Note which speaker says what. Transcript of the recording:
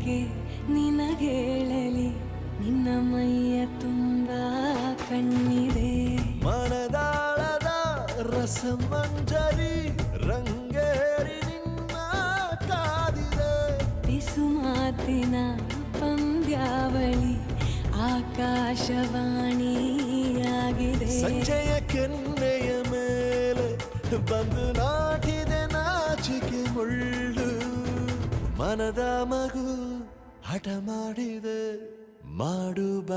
Speaker 1: ಏಕೆ ನಿನಗೇಳಲಿ ನಿನ್ನ ಮೈಯ ತುಂಬ ಕಣ್ಣಿದೆ.
Speaker 2: ಮನದಾಳದ ರಸಮಂಜರಿ ರಂಗೇರಿ ನಿನ್ನ ಕಾದಿದೆ.
Speaker 1: ಬಿಸು ಮಾತಿನ ಪಂದ್ಯಾವಳಿ ಆಕಾಶವಾಣಿಯಾಗಿದೆ.
Speaker 2: ಸಂಜೆಯ ಕೆನ್ನೆಯ ಮೇಲೆ ಬಂದು ನಾಟಿದೆ ನಾಚಿಕೆ ಮುಳ್ಳು. ಮನದ ಮಗು ಹಠ ಮಾಡಿದೆ ಮಾಡುವ